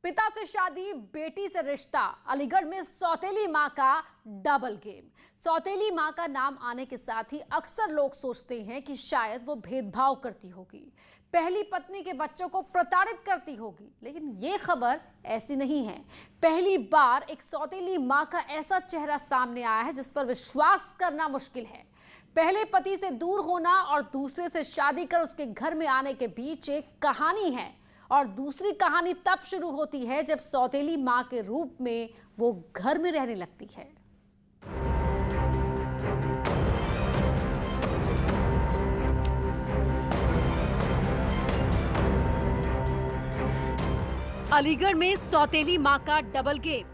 पिता से शादी, बेटी से रिश्ता, अलीगढ़ में सौतेली मां का डबल गेम। सौतेली मां का नाम आने के साथ ही अक्सर लोग सोचते हैं कि शायद वो भेदभाव करती होगी, पहली पत्नी के बच्चों को प्रताड़ित करती होगी, लेकिन ये खबर ऐसी नहीं है। पहली बार एक सौतेली मां का ऐसा चेहरा सामने आया है जिस पर विश्वास करना मुश्किल है। पहले पति से दूर होना और दूसरे से शादी कर उसके घर में आने के बीच एक कहानी है, और दूसरी कहानी तब शुरू होती है जब सौतेली मां के रूप में वो घर में रहने लगती है। अलीगढ़ में सौतेली मां का डबल गेम।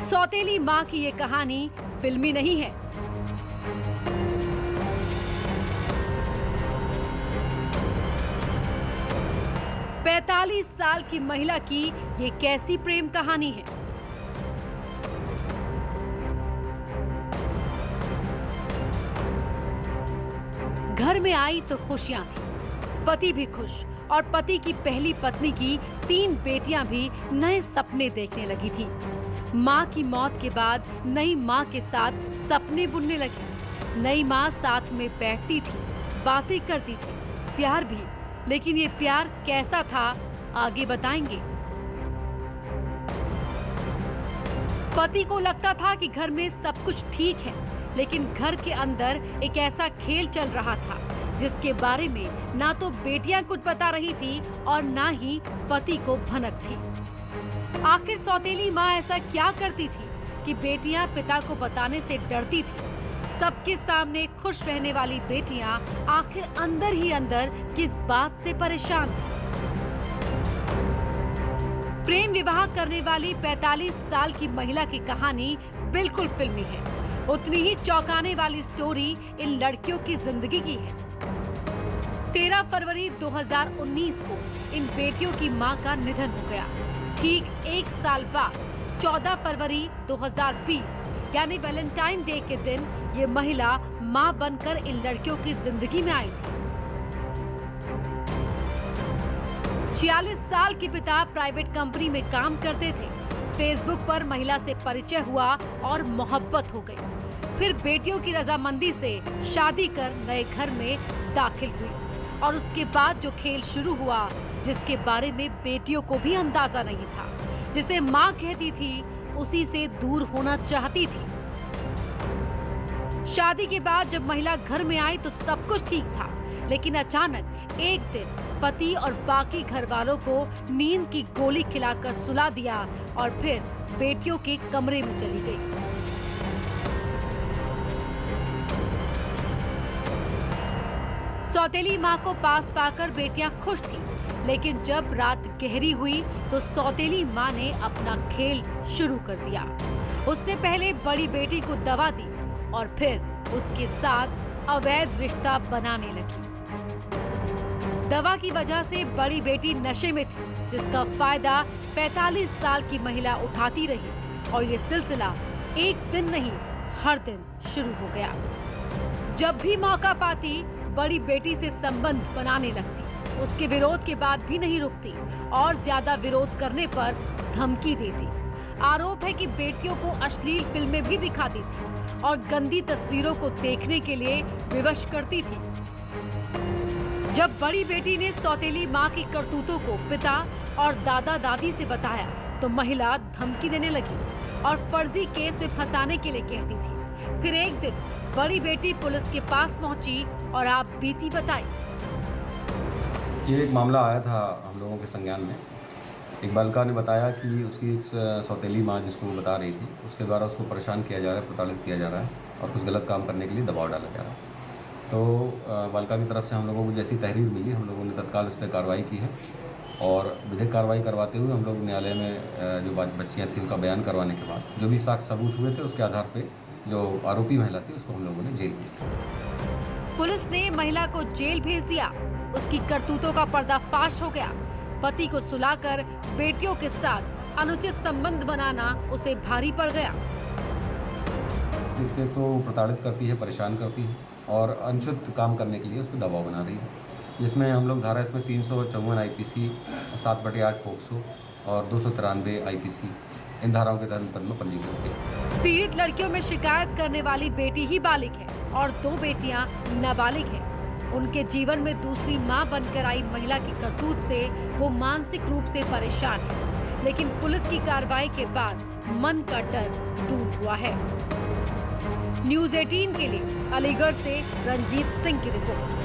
सौतेली मां की ये कहानी फिल्मी नहीं है। पैंतालीस साल की महिला की ये कैसी प्रेम कहानी है। घर में आई तो खुशियां थी, पति भी खुश, और पति की पहली पत्नी की 3 बेटियां भी नए सपने देखने लगी थी। मां की मौत के बाद नई मां के साथ सपने बुनने लगी। नई मां साथ में बैठती थी, बातें करती थी, प्यार भी। लेकिन ये प्यार कैसा था, आगे बताएंगे। पति को लगता था कि घर में सब कुछ ठीक है, लेकिन घर के अंदर एक ऐसा खेल चल रहा था जिसके बारे में ना तो बेटियां कुछ बता रही थी और ना ही पति को भनक थी। आखिर सौतेली मां ऐसा क्या करती थी कि बेटियां पिता को बताने से डरती थी। सबके सामने खुश रहने वाली बेटियां आखिर अंदर ही अंदर किस बात से परेशान थी। प्रेम विवाह करने वाली 45 साल की महिला की कहानी बिल्कुल फिल्मी है। उतनी ही चौंकाने वाली स्टोरी इन लड़कियों की जिंदगी की है। 13 फरवरी 2019 को इन बेटियों की मां का निधन हो गया। ठीक 1 साल बाद 14 फरवरी 2020 यानी वैलेंटाइन डे के दिन ये महिला मां बनकर इन लड़कियों की जिंदगी में आई थी। 46 साल के पिता प्राइवेट कंपनी में काम करते थे। फेसबुक पर महिला से परिचय हुआ और मोहब्बत हो गई। फिर बेटियों की रजामंदी से शादी कर नए घर में दाखिल हुई, और उसके बाद जो खेल शुरू हुआ, जिसके बारे में बेटियों को भी अंदाजा नहीं था, जिसे मां कहती थी, उसी से दूर होना चाहती थी। शादी के बाद जब महिला घर में आई तो सब कुछ ठीक था, लेकिन अचानक एक दिन पति और बाकी घर वालों को नींद की गोली खिलाकर सुला दिया और फिर बेटियों के कमरे में चली गई। सौतेली मां को पास पाकर बेटियां खुश थी, लेकिन जब रात गहरी हुई तो सौतेली मां ने अपना खेल शुरू कर दिया। उसने पहले बड़ी बेटी को दवा दी और फिर उसके साथ अवैध रिश्ता बनाने लगी। दवा की वजह से बड़ी बेटी नशे में थी, जिसका फायदा 45 साल की महिला उठाती रही, और ये सिलसिला एक दिन नहीं, हर दिन शुरू हो गया। जब भी मौका पाती बड़ी बेटी से संबंध बनाने लगती। उसके विरोध के बाद भी नहीं रुकती और ज्यादा विरोध करने पर धमकी देती। आरोप है कि बेटियों को अश्लील फिल्में भी दिखाती थी और गंदी तस्वीरों को देखने के लिए विवश करती थी। जब बड़ी बेटी ने सौतेली मां की करतूतों को पिता और दादा दादी से बताया तो महिला धमकी देने लगी और फर्जी केस में फंसाने के लिए कहती थी। फिर एक दिन बड़ी बेटी पुलिस के पास पहुंची और आप बीती बताई। ये एक मामला आया था हम लोगों के संज्ञान में। एक बालिका ने बताया कि उसकी सौतेली मां, जिसको वो बता रही थी, उसके द्वारा उसको परेशान किया जा रहा है, प्रताड़ित किया जा रहा है और कुछ गलत काम करने के लिए दबाव डाला जा रहा है। तो बालिका की तरफ से हम लोगों को जैसी तहरीर मिली, हम लोगों ने तत्काल उस पर कार्रवाई की है और विधिक कार्रवाई करवाते हुए हम लोग न्यायालय में जो बच्चियाँ थी उनका बयान करवाने के बाद जो भी साक्ष्य सबूत हुए थे, उसके आधार पर जो आरोपी महिला थी उसको हम लोगों ने जेल भेज दिया। पुलिस ने महिला को जेल भेज दिया। उसकी करतूतों का पर्दाफाश हो गया। पति को सुलाकर बेटियों के साथ अनुचित संबंध बनाना उसे भारी पड़ गया। तो प्रताड़ित करती है, परेशान करती है और अनुचित काम करने के लिए उस पर दबाव बना रही है। जिसमें हम लोग धारा इसमें 354 IPC, 7/8 पोक्सो और 293 IPC इन धाराओं के तहत मुकदमा पंजीकृत किया। पीड़ित लड़कियों में शिकायत करने वाली बेटी ही बालिग है और 2 बेटियां नाबालिग हैं। उनके जीवन में दूसरी मां बनकर आई महिला की करतूत से वो मानसिक रूप से परेशान है, लेकिन पुलिस की कार्रवाई के बाद मन का डर दूर हुआ है। न्यूज़ 18 के लिए अलीगढ़ से रंजीत सिंह की रिपोर्ट।